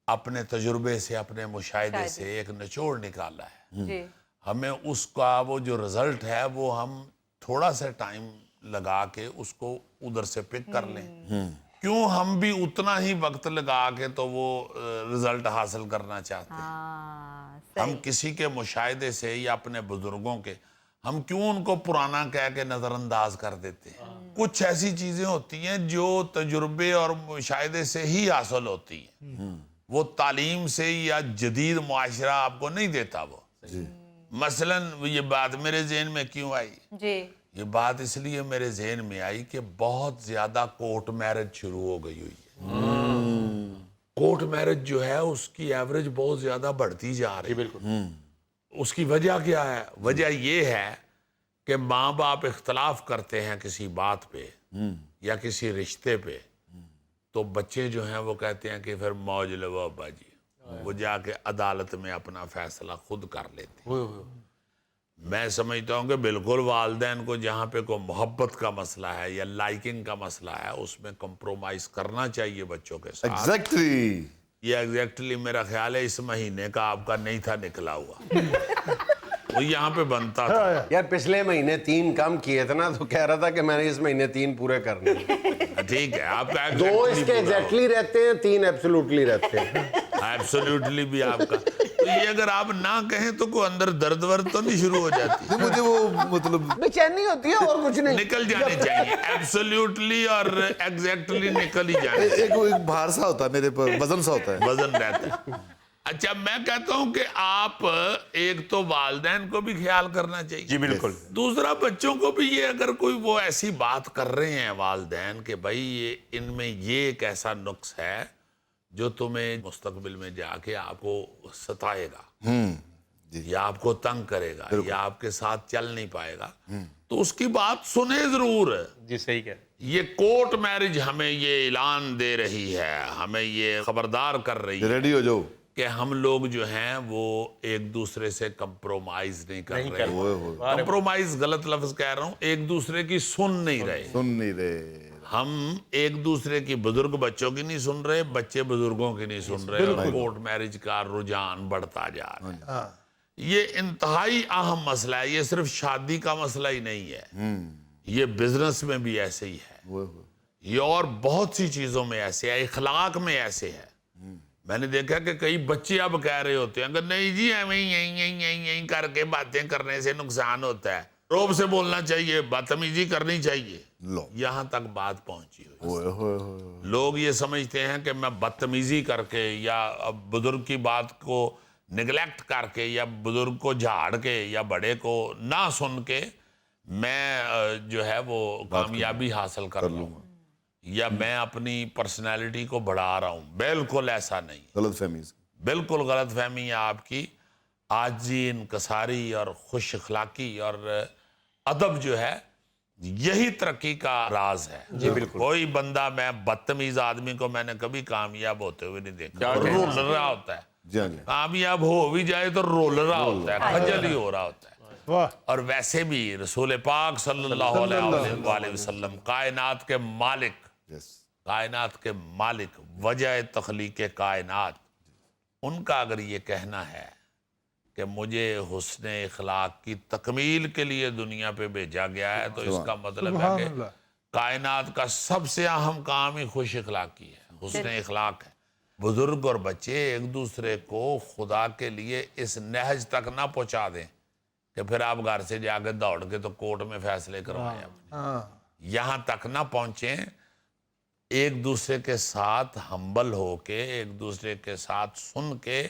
اپنے تجربے سے, اپنے مشاہدے سے ایک نچوڑ نکالا ہے. جی. ہمیں اس کا وہ جو رزلٹ ہے وہ ہم تھوڑا سا ٹائم لگا کے اس کو ادھر سے پک کر لیں. کیوں ہم بھی اتنا ہی وقت لگا کے تو وہ رزلٹ حاصل کرنا چاہتے ہیں. ہم کسی کے مشاہدے سے یا اپنے بزرگوں کے, ہم کیوں ان کو پرانا کہہ کے نظر انداز کر دیتے ہیں. کچھ ایسی چیزیں ہوتی ہیں جو تجربے اور مشاہدے سے ہی حاصل ہوتی ہیں, وہ تعلیم سے یا جدید معاشرہ آپ کو نہیں دیتا. وہ مثلاً یہ بات میرے ذہن میں کیوں آئی؟ جی. یہ بات اس لیے میرے ذہن میں آئی کہ بہت زیادہ کورٹ میرج شروع ہو گئی ہوئی ہے. کورٹ میرج جو ہے اس کی ایوریج بہت زیادہ بڑھتی جا رہی ہے. بالکل. اس کی وجہ کیا ہے؟ وجہ یہ ہے کہ ماں باپ اختلاف کرتے ہیں کسی بات پہ یا کسی رشتے پہ, تو بچے جو ہیں وہ کہتے ہیں کہ پھر موج لو ابا جی. وہ جا کے عدالت میں اپنا فیصلہ خود کر لیتے ہیں. میں سمجھتا ہوں کہ بالکل والدین کو جہاں پہ کوئی محبت کا مسئلہ ہے یا لائکنگ کا مسئلہ ہے اس میں کمپرومائز کرنا چاہیے بچوں کے ساتھ. ایگزیکٹلی. یہ ایگزیکٹلی میرا خیال ہے اس مہینے کا آپ کا نہیں تھا نکلا ہوا. وہ یہاں پہ بنتا تھا. یار پچھلے مہینے 3 کم کیے تھے نا تو کہہ رہا تھا کہ میں نے اس مہینے 3 پورے کرنے. ٹھیک ہے آپ کا 2 اس کے ایگزیکٹلی رہتے ہیں, 3 ایبسولوٹلی رہتے ہیں. ایبسولوٹلی بھی آپ کا. تو یہ اگر آپ نہ کہیں تو کوئی اندر درد ورد تو نہیں شروع ہو جاتی؟ مجھے وہ مطلب بے چینی ہوتی ہے اور کچھ نہیں. نکل جانے چاہیے ایبسولوٹلی اور ایگزیکٹلی نکل ہی جانے. ایک بھار سا ہوتا ہے میرے پر, وزن سا ہوتا ہے. وزن رہتا ہے. اچھا میں کہتا ہوں کہ آپ ایک تو والدین کو بھی خیال کرنا چاہیے. جی بالکل. دوسرا بچوں کو بھی یہ اگر کوئی وہ ایسی بات کر رہے ہیں والدین کہ بھائی یہ ان میں یہ ایک ایسا نقص ہے جو تمہیں مستقبل میں جا کے آپ کو ستائے گا یا آپ کو تنگ کرے گا یا آپ کے ساتھ چل نہیں پائے گا, تو اس کی بات سنیں ضرور. جی صحیح کہہ. یہ کورٹ میرج ہمیں یہ اعلان دے رہی ہے, ہمیں یہ خبردار کر رہی ہے ریڈی ہو جاؤ کہ ہم لوگ جو ہیں وہ ایک دوسرے سے کمپرومائز نہیں کر رہے. کمپرومائز غلط لفظ کہہ رہا ہوں, ایک دوسرے کی سن نہیں رہے. ہم ایک دوسرے کی بزرگ بچوں کی نہیں سن رہے, بچے بزرگوں کی نہیں سن رہے, اور کورٹ میرج کا رجحان بڑھتا جا رہا ہے. یہ انتہائی اہم مسئلہ ہے. یہ صرف شادی کا مسئلہ ہی نہیں ہے, یہ بزنس میں بھی ایسے ہی ہے, یہ اور بہت سی چیزوں میں ایسے ہے, اخلاق میں ایسے ہے. میں نے دیکھا کہ کئی بچے اب کہہ رہے ہوتے ہیں اگر نہیں جی ہمیں یہیں کر کے باتیں کرنے سے نقصان ہوتا ہے. روب سے بولنا چاہیے, بدتمیزی کرنی چاہیے. یہاں تک بات پہنچی ہوئی. لوگ یہ سمجھتے ہیں کہ میں بدتمیزی کر کے یا بزرگ کی بات کو نگلیکٹ کر کے یا بزرگ کو جھاڑ کے یا بڑے کو نہ سن کے میں جو ہے وہ کامیابی حاصل کر لوں یا میں اپنی پرسنالٹی کو بڑھا رہا ہوں. بالکل ایسا نہیں. غلط فہمی. بالکل غلط فہمی ہے آپ کی. عاجزی, انکساری اور خوش اخلاقی اور ادب جو ہے یہی ترقی کا راز ہے. جی بالکل. کوئی بندہ, میں بدتمیز آدمی کو میں نے کبھی کامیاب ہوتے ہوئے نہیں دیکھا. رول رہا ہوتا ہے, کامیاب ہو بھی جائے تو رول رہا ہوتا ہے, خجل ہی ہو رہا ہوتا ہے. اور ویسے بھی رسول پاک صلی اللہ علیہ وآلہ وسلم کائنات کے مالک, کائنات کے مالک, وجہ تخلیق کائنات, ان کا اگر یہ کہنا ہے کہ مجھے حسن اخلاق کی تکمیل کے لیے دنیا پہ بھیجا گیا ہے تو اس کا مطلب ہے کہ کائنات کا سب سے اہم کام ہی خوش اخلاقی ہے, حسن اخلاق ہے. بزرگ اور بچے ایک دوسرے کو خدا کے لیے اس نہج تک نہ پہنچا دیں کہ پھر آپ گھر سے جا کے دوڑ کے تو کورٹ میں فیصلے کروائیں. یہاں تک نہ پہنچیں. ایک دوسرے کے ساتھ ہمبل ہو کے, ایک دوسرے کے ساتھ سن کے,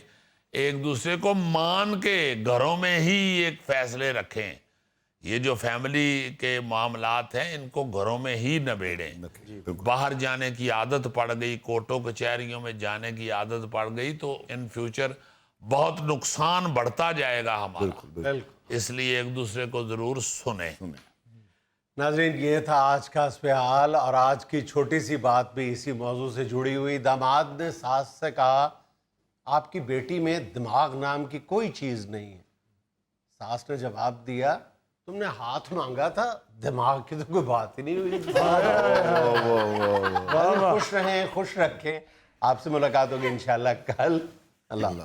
ایک دوسرے کو مان کے گھروں میں ہی ایک فیصلے رکھیں. یہ جو فیملی کے معاملات ہیں ان کو گھروں میں ہی نبیڑیں. باہر جانے کی عادت پڑ گئی, کورٹوں کچہریوں میں جانے کی عادت پڑ گئی تو ان فیوچر بہت نقصان بڑھتا جائے گا ہمارا. اس لیے ایک دوسرے کو ضرور سنیں. ناظرین یہ تھا آج کا اسپیال, اور آج کی چھوٹی سی بات بھی اسی موضوع سے جڑی ہوئی. داماد نے ساس سے کہا آپ کی بیٹی میں دماغ نام کی کوئی چیز نہیں ہے. ساس نے جواب دیا تم نے ہاتھ مانگا تھا, دماغ کی تو کوئی بات ہی نہیں ہوئی. خوش رہیں, خوش رکھیں. آپ سے ملاقات ہوگی انشاءاللہ کل. اللہ